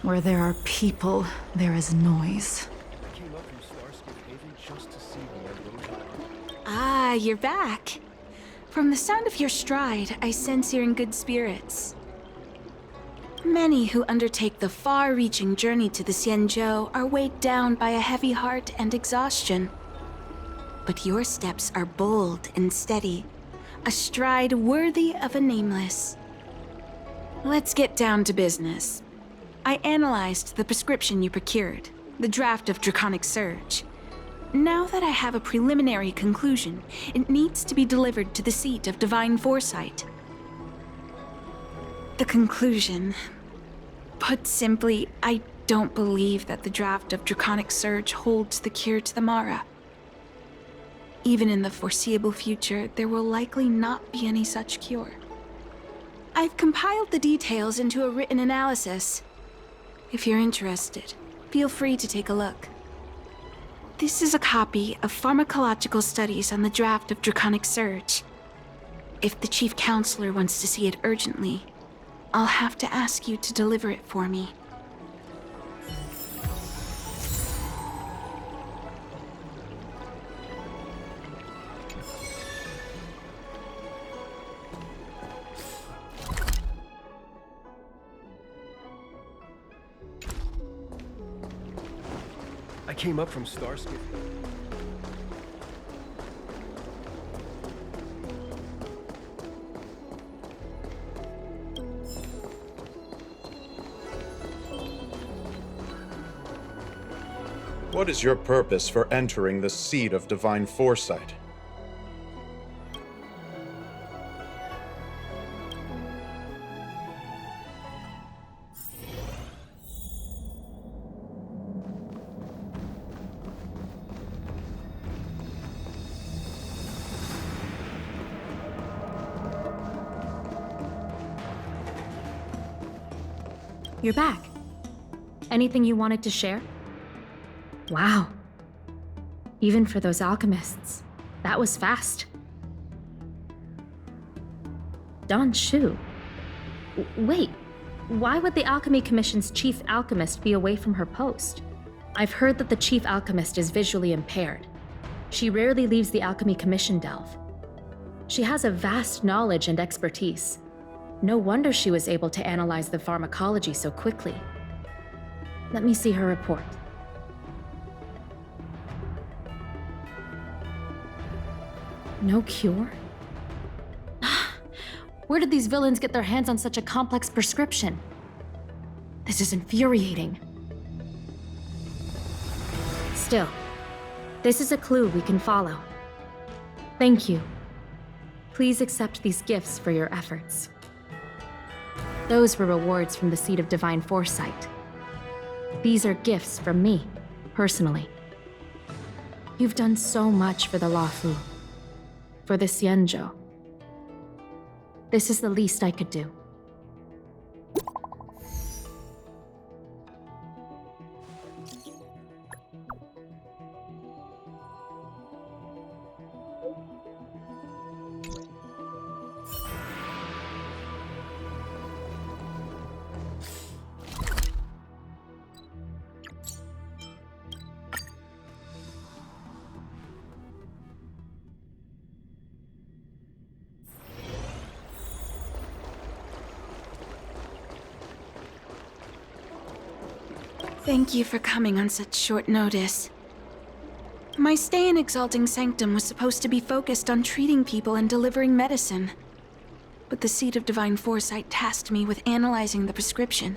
Where there are people, there is noise. I came up from Starskip Haven just to see where Road. Ah, you're back. From the sound of your stride, I sense you're in good spirits. Many who undertake the far-reaching journey to the Xianzhou are weighed down by a heavy heart and exhaustion. But your steps are bold and steady, a stride worthy of a nameless. Let's get down to business. I analyzed the prescription you procured, the draft of Draconic Surge. Now that I have a preliminary conclusion, it needs to be delivered to the seat of Divine Foresight. The conclusion. Put simply, I don't believe that the draft of Draconic Surge holds the cure to the Mara. Even in the foreseeable future, there will likely not be any such cure. I've compiled the details into a written analysis. If you're interested, feel free to take a look. This is a copy of pharmacological studies on the draft of Draconic Surge. If the Chief Counselor wants to see it urgently, I'll have to ask you to deliver it for me. I came up from Starskip. What is your purpose for entering the seat of Divine Foresight? You're back. Anything you wanted to share? Wow. Even for those alchemists, that was fast. Dan Shu. Wait, why would the Alchemy Commission's chief alchemist be away from her post? I've heard that the chief alchemist is visually impaired. She rarely leaves the Alchemy Commission delve. She has a vast knowledge and expertise. No wonder she was able to analyze the pharmacology so quickly. Let me see her report. No cure? Where did these villains get their hands on such a complex prescription? This is infuriating. Still, this is a clue we can follow. Thank you. Please accept these gifts for your efforts. Those were rewards from the Seat of Divine Foresight. These are gifts from me, personally. You've done so much for the Luofu, for the Xianzhou. This is the least I could do. Thank you for coming on such short notice. My stay in Exalting Sanctum was supposed to be focused on treating people and delivering medicine. But the Seat of Divine Foresight tasked me with analyzing the prescription.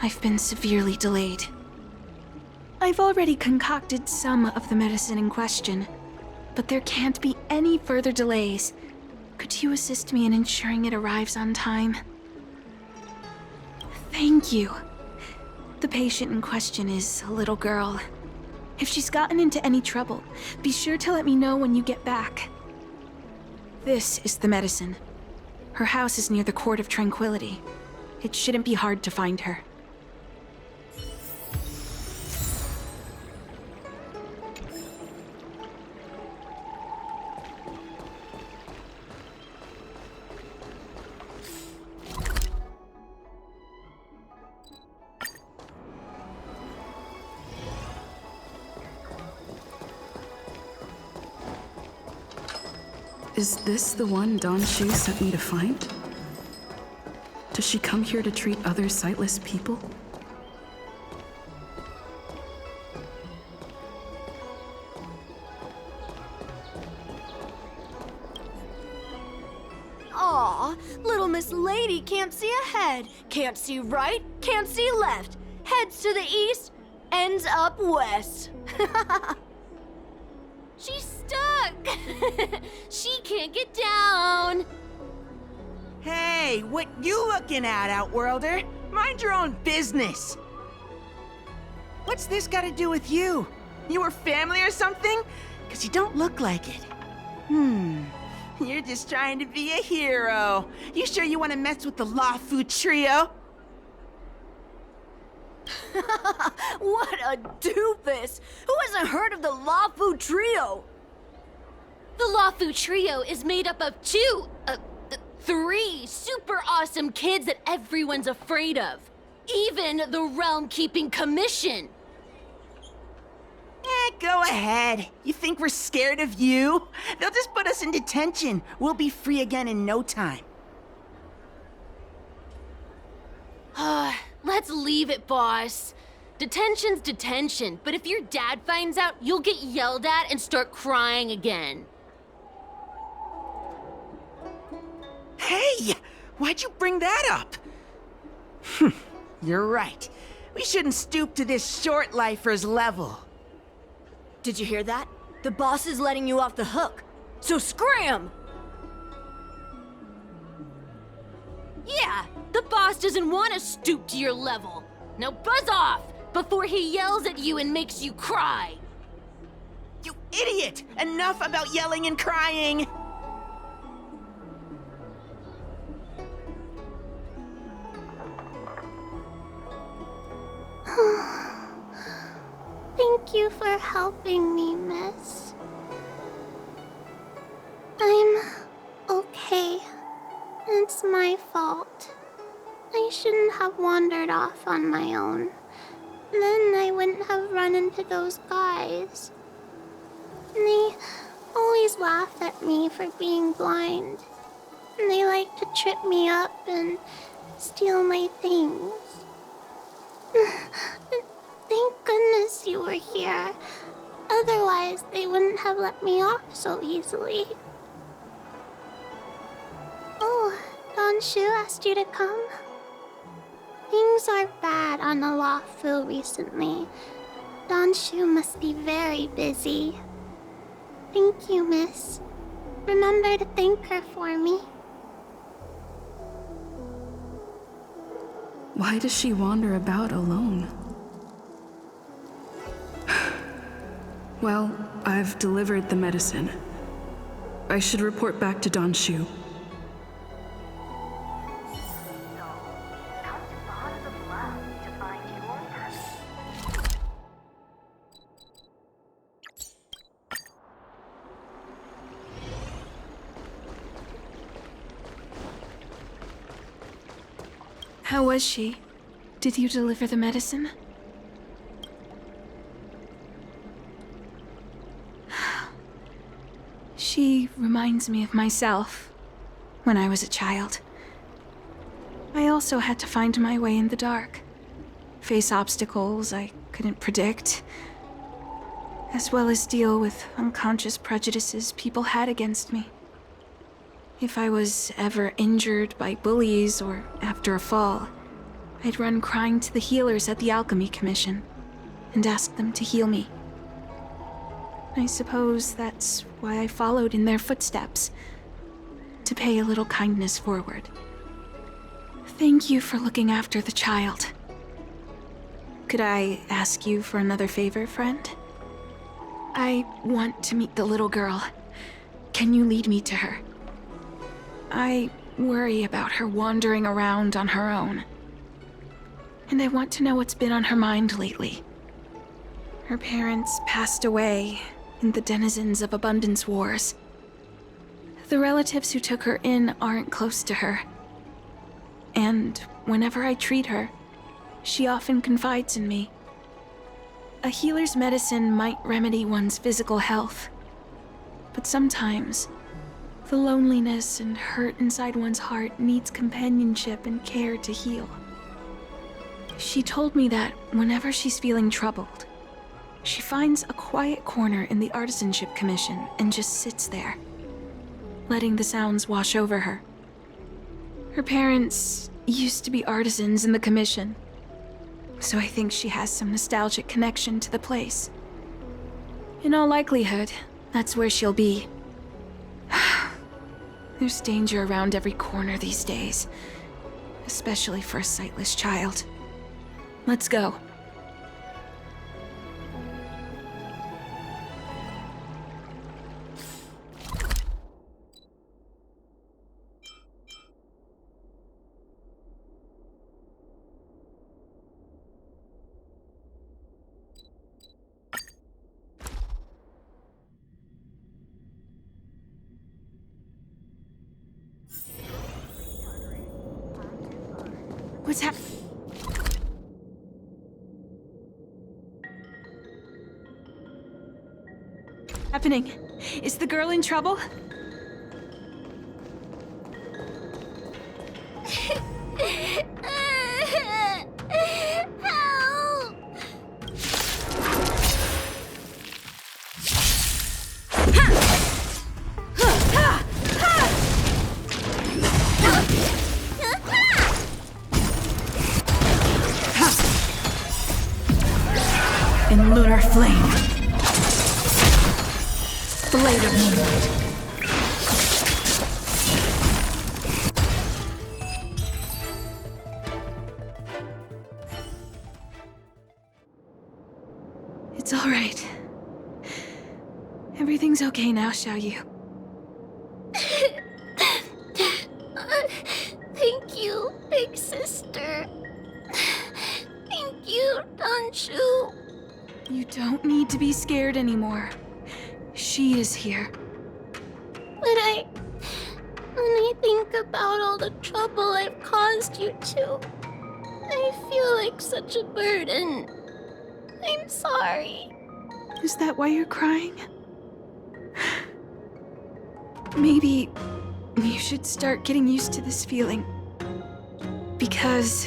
I've been severely delayed. I've already concocted some of the medicine in question, but there can't be any further delays. Could you assist me in ensuring it arrives on time? Thank you. The patient in question is a little girl. If she's gotten into any trouble, be sure to let me know when you get back. This is the medicine. Her house is near the Court of Tranquility. It shouldn't be hard to find her. Is this the one Don Shu sent me to find? Does she come here to treat other sightless people? Aw, little Miss Lady can't see ahead, can't see right, can't see left. Heads to the east, ends up west. She's stuck! She can't get down! Hey, what you looking at, Outworlder? Mind your own business! What's this got to do with you? You were family or something? 'Cause you don't look like it. You're just trying to be a hero. You sure you want to mess with the Luofu trio? What a doofus! Who hasn't heard of the Luofu trio? The Luofu trio is made up of three super awesome kids that everyone's afraid of. Even the Realm Keeping Commission. Go ahead. You think we're scared of you? They'll just put us in detention. We'll be free again in no time. Let's leave it, boss. Detention's detention, but if your dad finds out, you'll get yelled at and start crying again. Hey! Why'd you bring that up? You're right. We shouldn't stoop to this short-lifer's level. Did you hear that? The boss is letting you off the hook. So scram! Yeah, the boss doesn't want to stoop to your level. Now buzz off before he yells at you and makes you cry. You idiot! Enough about yelling and crying! Thank you for helping me, miss. I'm okay. It's my fault. I shouldn't have wandered off on my own. Then I wouldn't have run into those guys. They always laugh at me for being blind. And they like to trip me up and steal my things. Thank goodness you were here. Otherwise, they wouldn't have let me off so easily. Oh, Don Shu asked you to come? Things are bad on the Luofu recently. Don Shu must be very busy. Thank you, miss. Remember to thank her for me. Why does she wander about alone? Well, I've delivered the medicine. I should report back to Don Shu. How was she? Did you deliver the medicine? She reminds me of myself when I was a child. I also had to find my way in the dark, face obstacles I couldn't predict, as well as deal with unconscious prejudices people had against me. If I was ever injured by bullies or after a fall, I'd run crying to the healers at the Alchemy Commission and ask them to heal me. I suppose that's why I followed in their footsteps, to pay a little kindness forward. Thank you for looking after the child. Could I ask you for another favor, friend? I want to meet the little girl. Can you lead me to her? I worry about her wandering around on her own. And I want to know what's been on her mind lately. Her parents passed away in the denizens of Abundance Wars. The relatives who took her in aren't close to her. And whenever I treat her, she often confides in me. A healer's medicine might remedy one's physical health, but sometimes The loneliness and hurt inside one's heart needs companionship and care to heal. She told me that whenever she's feeling troubled, she finds a quiet corner in the Artisanship Commission and just sits there, letting the sounds wash over her. Her parents used to be artisans in the Commission, so I think she has some nostalgic connection to the place. In all likelihood, that's where she'll be. There's danger around every corner these days, especially for a sightless child. Let's go. What's happening? Is the girl in trouble? Help! In lunar flame. Blade of moonlight. It's all right. Everything's okay now, Xiaoyu. Thank you, big sister. Thank you, Danshu. You don't need to be scared anymore. She is here. When I think about all the trouble I've caused you two, I feel like such a burden. I'm sorry. Is that why you're crying? Maybe you should start getting used to this feeling. Because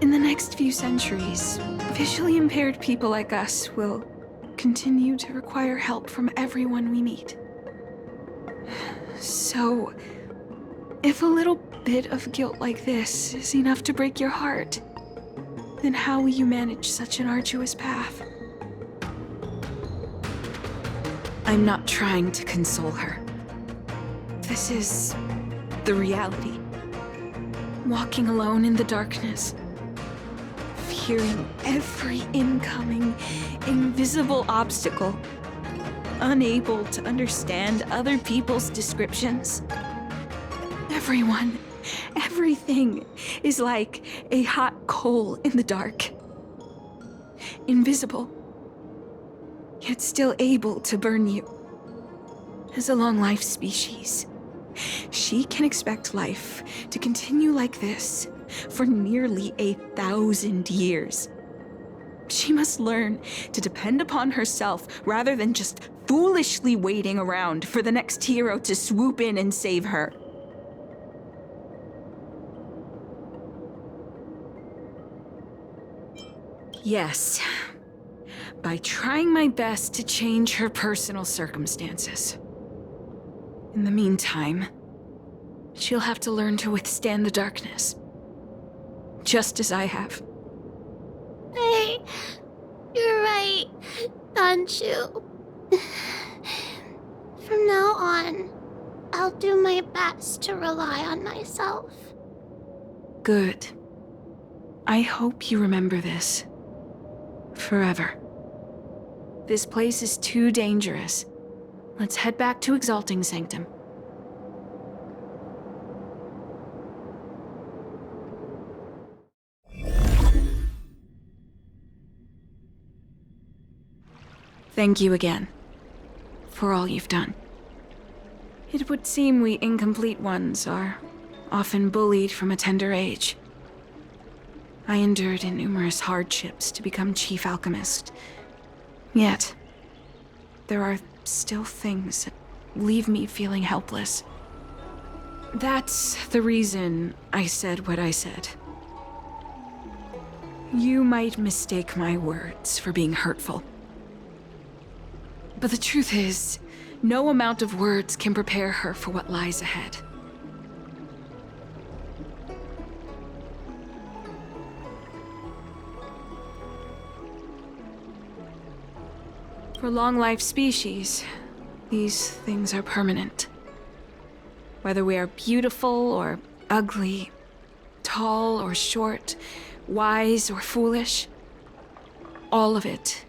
in the next few centuries, visually impaired people like us will continue to require help from everyone we meet. So, if a little bit of guilt like this is enough to break your heart, then how will you manage such an arduous path? I'm not trying to console her. This is the reality. Walking alone in the darkness, hearing every incoming, invisible obstacle, unable to understand other people's descriptions. Everyone, everything is like a hot coal in the dark. Invisible, yet still able to burn you. As a long-life species, she can expect life to continue like this for nearly 1,000 years. She must learn to depend upon herself rather than just foolishly waiting around for the next hero to swoop in and save her. Yes, by trying my best to change her personal circumstances. In the meantime, she'll have to learn to withstand the darkness. Just as I have. Hey, you're right, Danshu. From now on, I'll do my best to rely on myself. Good. I hope you remember this. Forever. This place is too dangerous. Let's head back to Exalting Sanctum. Thank you again, for all you've done. It would seem we incomplete ones are often bullied from a tender age. I endured numerous hardships to become Chief Alchemist. Yet, there are still things leave me feeling helpless. That's the reason I said what I said. You might mistake my words for being hurtful. But the truth is, no amount of words can prepare her for what lies ahead. For long-life species, these things are permanent. Whether we are beautiful or ugly, tall or short, wise or foolish, all of it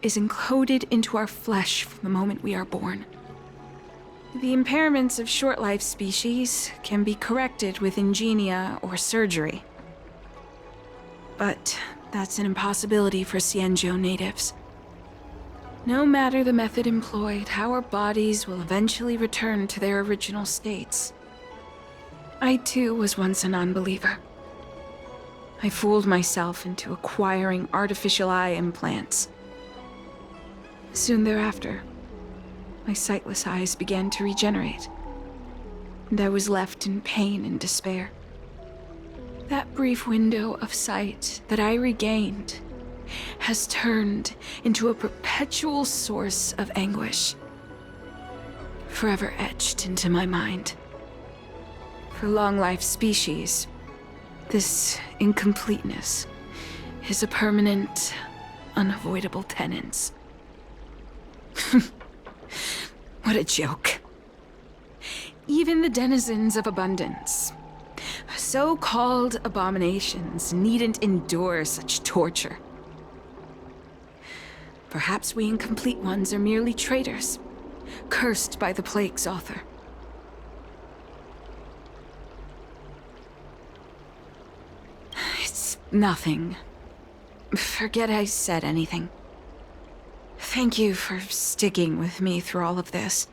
is encoded into our flesh from the moment we are born. The impairments of short-life species can be corrected with ingenia or surgery. But that's an impossibility for Xianzhou natives. No matter the method employed, our bodies will eventually return to their original states. I too was once a non-believer. I fooled myself into acquiring artificial eye implants. Soon thereafter, my sightless eyes began to regenerate, and I was left in pain and despair. That brief window of sight that I regained has turned into a perpetual source of anguish, forever etched into my mind. For long-life species, this incompleteness is a permanent, unavoidable tenance. What a joke. Even the denizens of abundance, so-called abominations, needn't endure such torture. Perhaps we incomplete ones are merely traitors, cursed by the plague's author. It's nothing. Forget I said anything. Thank you for sticking with me through all of this.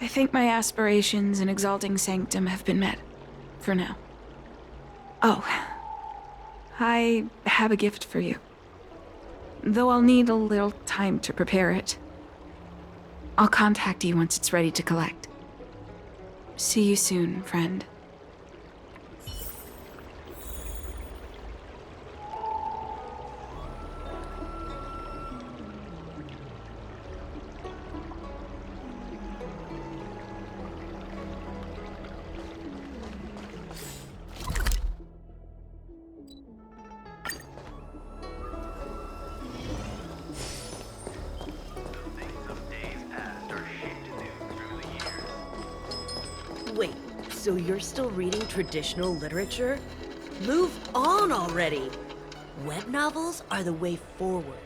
I think my aspirations in exalting sanctum have been met, for now. Oh, I have a gift for you. Though I'll need a little time to prepare it. I'll contact you once it's ready to collect. See you soon, friend. Wait, so you're still reading traditional literature? Move on already! Web novels are the way forward.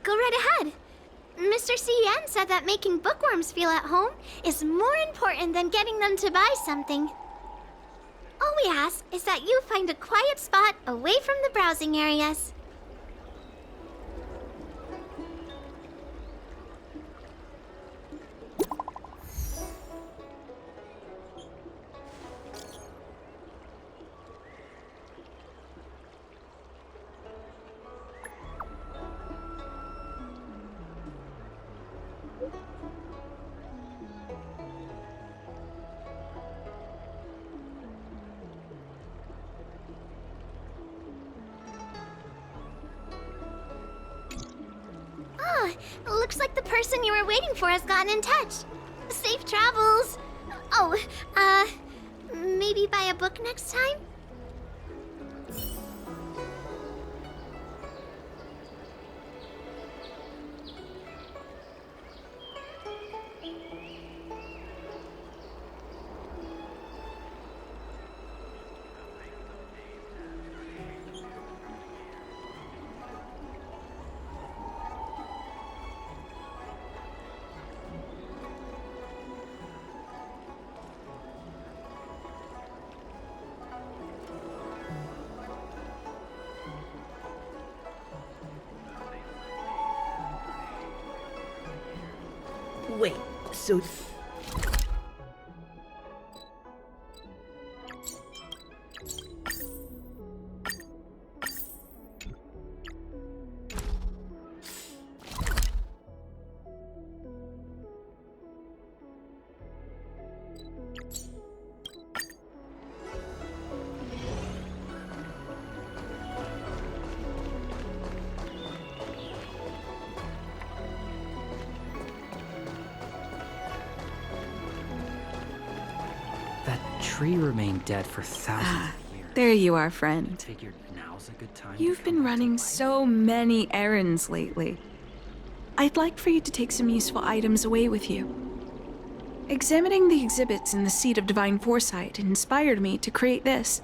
Go right ahead. Mr. CN said that making bookworms feel at home is more important than getting them to buy something. All we ask is that you find a quiet spot away from the browsing areas. Looks like the person you were waiting for has gotten in touch. Safe travels. Oh, maybe buy a book next time? Wait, so... That tree remained dead for thousands of years. There you are, friend. Figured now's a good time. You've been running so many errands lately. I'd like for you to take some useful items away with you. Examining the exhibits in the Seat of Divine Foresight inspired me to create this.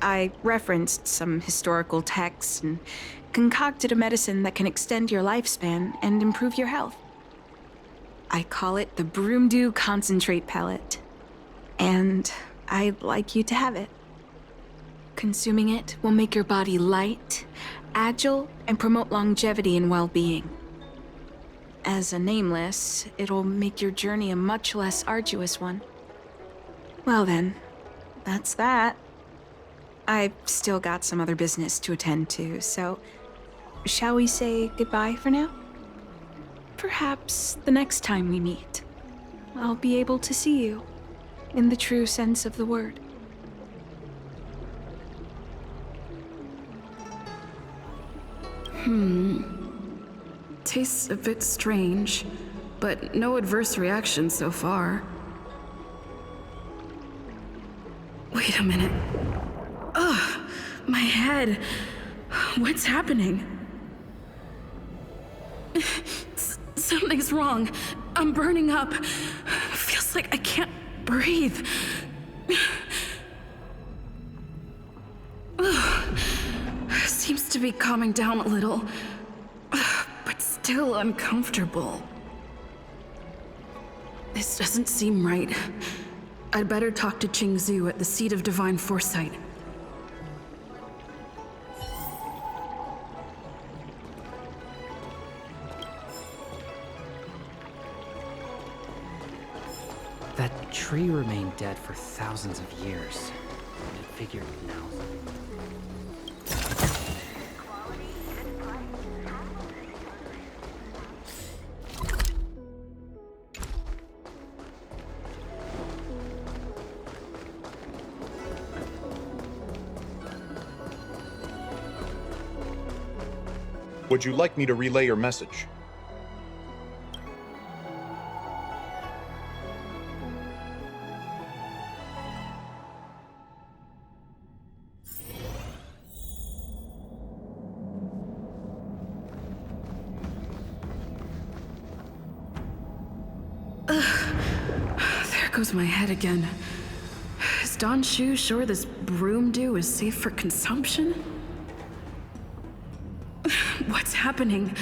I referenced some historical texts and concocted a medicine that can extend your lifespan and improve your health. I call it the Broomdew Concentrate Pellet. And I'd like you to have it. Consuming it will make your body light, agile, and promote longevity and well-being. As a nameless, it'll make your journey a much less arduous one. Well then, that's that. I've still got some other business to attend to, so shall we say goodbye for now? Perhaps the next time we meet, I'll be able to see you. In the true sense of the word. Tastes a bit strange, but no adverse reaction so far. Wait a minute. Ugh, my head. What's happening? Something's wrong. I'm burning up. Feels like I can't breathe. Seems to be calming down a little, but still uncomfortable. This doesn't seem right. I'd better talk to Xianzhou at the Seat of Divine Foresight. That tree remained dead for thousands of years. I figured now. Would you like me to relay your message? There goes my head again. Is Don Shu sure this broomdew is safe for consumption? What's happening?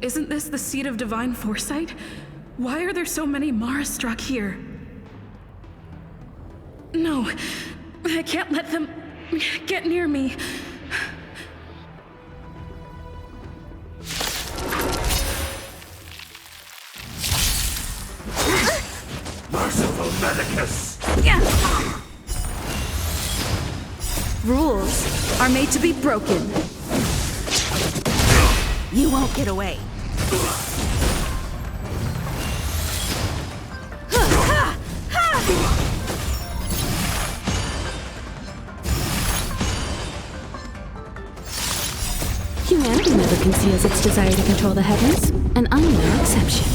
Isn't this the Seat of Divine Foresight? Why are there so many Mara struck here? No, I can't let them get near me. Merciful Medicus! Rules are made to be broken. You won't get away. Humanity never conceals its desire to control the heavens, and I'm no exception.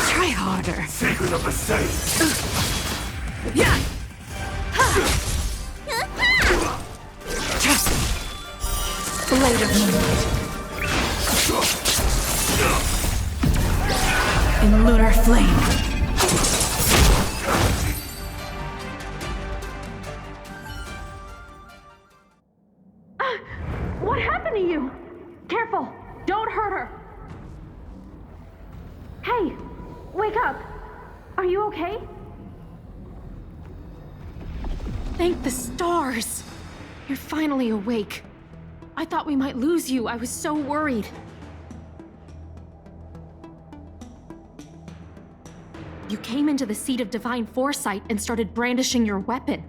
Try harder. Sacred of the saint! Yeah! Blade of Moonlight. In lunar flame. What happened to you? Careful! Don't hurt her! Hey! Wake up! Are you okay? Thank the stars! You're finally awake. I thought we might lose you. I was so worried. You came into the seat of divine foresight and started brandishing your weapon.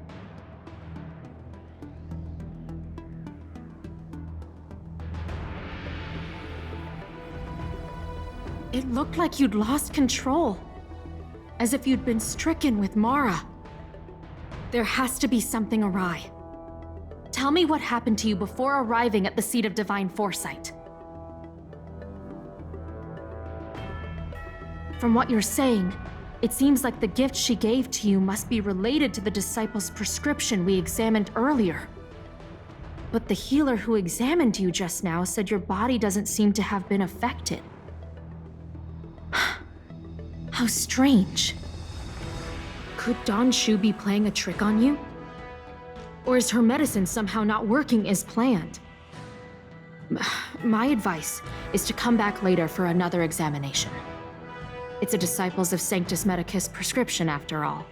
It looked like you'd lost control. As if you'd been stricken with Mara. There has to be something awry. Tell me what happened to you before arriving at the seat of divine foresight. From what you're saying, it seems like the gift she gave to you must be related to the disciple's prescription we examined earlier. But the healer who examined you just now said your body doesn't seem to have been affected. How strange. Could Don Shu be playing a trick on you? Or is her medicine somehow not working as planned? My advice is to come back later for another examination. It's a Disciples of Sanctus Medicus prescription, after all.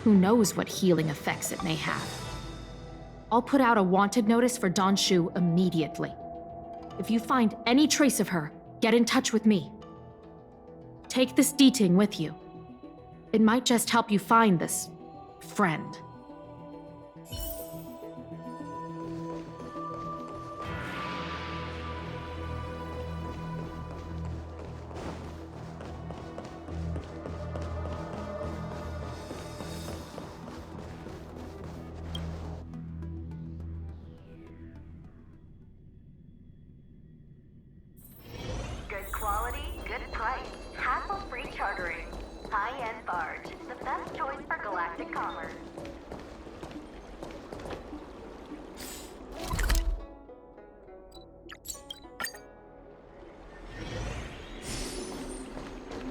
Who knows what healing effects it may have? I'll put out a wanted notice for Don Shu immediately. If you find any trace of her, get in touch with me. Take this Diting with you. It might just help you find this friend. Good quality, good price. Hassle-free chartering. High-end barge. The best choice for galactic commerce.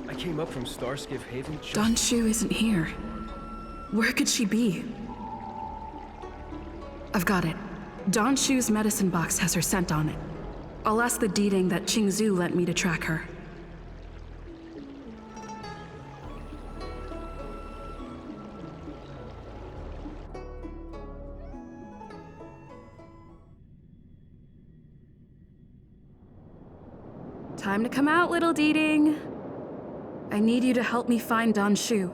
I came up from Starskiff Haven just... Don Shu isn't here. Where could she be? I've got it. Don Shu's medicine box has her scent on it. I'll ask the Diting that Qingzhou lent me to track her. Time to come out, little Diting. I need you to help me find Don Shu.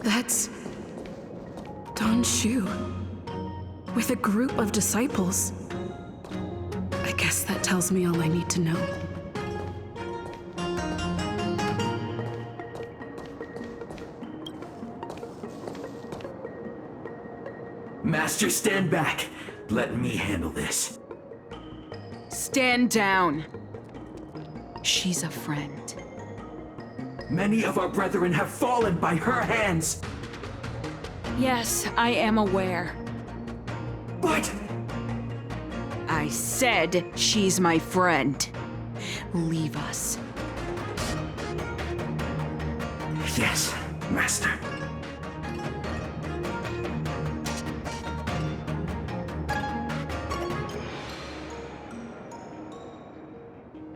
That's Don Shu with a group of disciples. I guess that tells me all I need to know. Master, stand back. Let me handle this. Stand down. She's a friend. Many of our brethren have fallen by her hands. Yes, I am aware. But... I said she's my friend. Leave us. Yes, Master.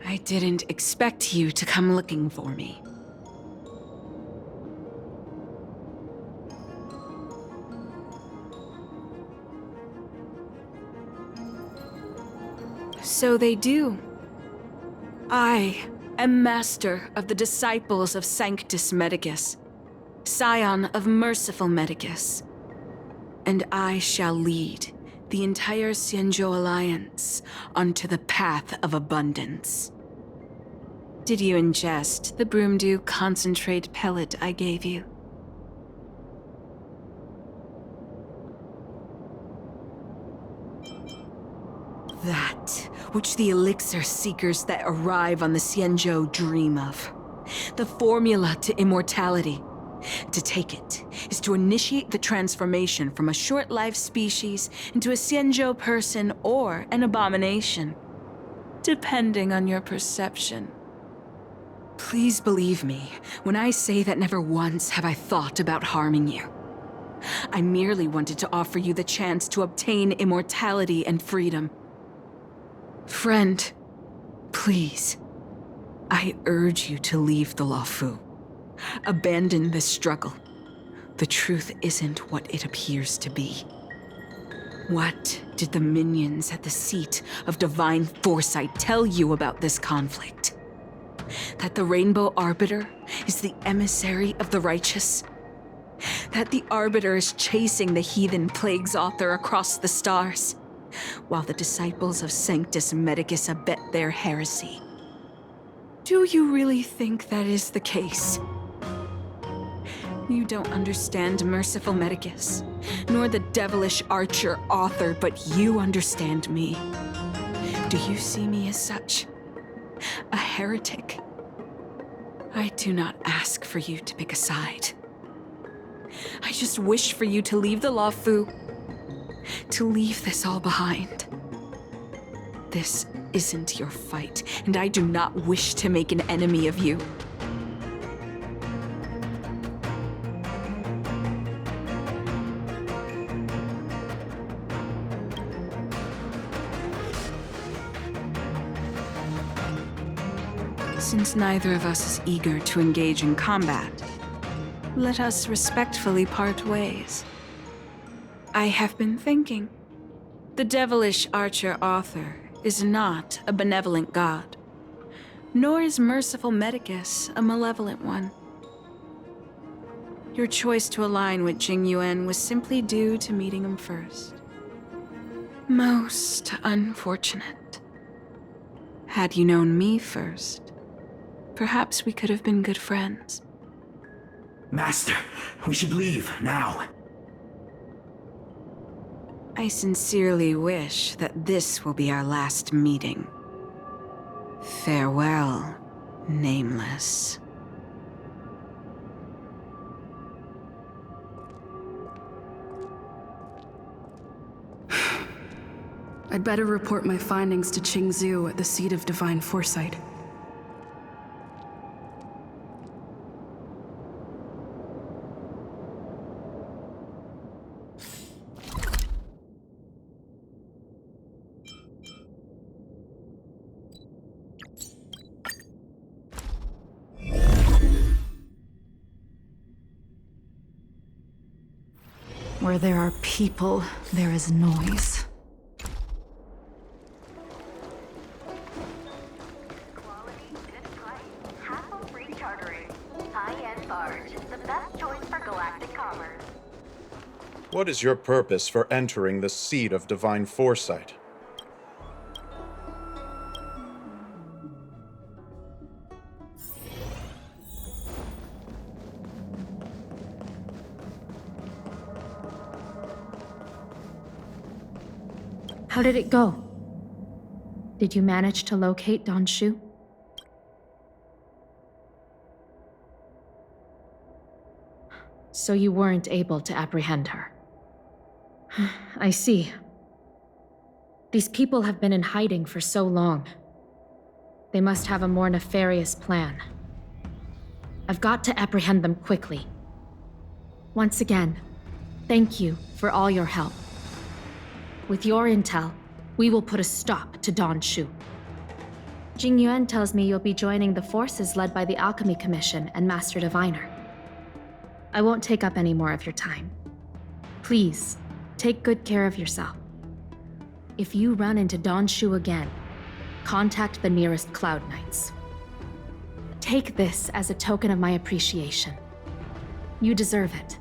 I didn't expect you to come looking for me. So they do. I am master of the disciples of Sanctus Medicus, scion of merciful Medicus, and I shall lead the entire Xianzhou Alliance onto the path of abundance. Did you ingest the Broomdew concentrate pellet I gave you? That which the elixir seekers that arrive on the Xianzhou dream of. The formula to immortality. To take it is to initiate the transformation from a short-lived species into a Xianzhou person or an abomination, depending on your perception. Please believe me when I say that never once have I thought about harming you. I merely wanted to offer you the chance to obtain immortality and freedom. Friend, please, I urge you to leave the Luofu. Abandon this struggle. The truth isn't what it appears to be. What did the minions at the seat of divine foresight tell you about this conflict? That the Rainbow Arbiter is the emissary of the righteous? That the Arbiter is chasing the heathen plague's author across the stars, while the disciples of Sanctus Medicus abet their heresy? Do you really think that is the case? You don't understand Merciful Medicus, nor the devilish archer author, but you understand me. Do you see me as such? A heretic? I do not ask for you to pick a side. I just wish for you to leave the Luofu, to leave this all behind. This isn't your fight, and I do not wish to make an enemy of you. Since neither of us is eager to engage in combat, let us respectfully part ways. I have been thinking. The devilish archer author is not a benevolent god, nor is Merciful Medicus a malevolent one. Your choice to align with Jing Yuan was simply due to meeting him first. Most unfortunate. Had you known me first, perhaps we could have been good friends. Master, we should leave now. I sincerely wish that this will be our last meeting. Farewell, Nameless. I'd better report my findings to Xianzhou at the seat of divine foresight. Where there are people, there is noise. Quality, good price, hassle-free chartering. High-end barge, the best choice for galactic commerce. What is your purpose for entering the seat of divine foresight? How did it go? Did you manage to locate Don Shu? So you weren't able to apprehend her. I see. These people have been in hiding for so long. They must have a more nefarious plan. I've got to apprehend them quickly. Once again, thank you for all your help. With your intel, we will put a stop to Don Shu. Jing Yuan tells me you'll be joining the forces led by the Alchemy Commission and Master Diviner. I won't take up any more of your time. Please, take good care of yourself. If you run into Don Shu again, contact the nearest Cloud Knights. Take this as a token of my appreciation. You deserve it.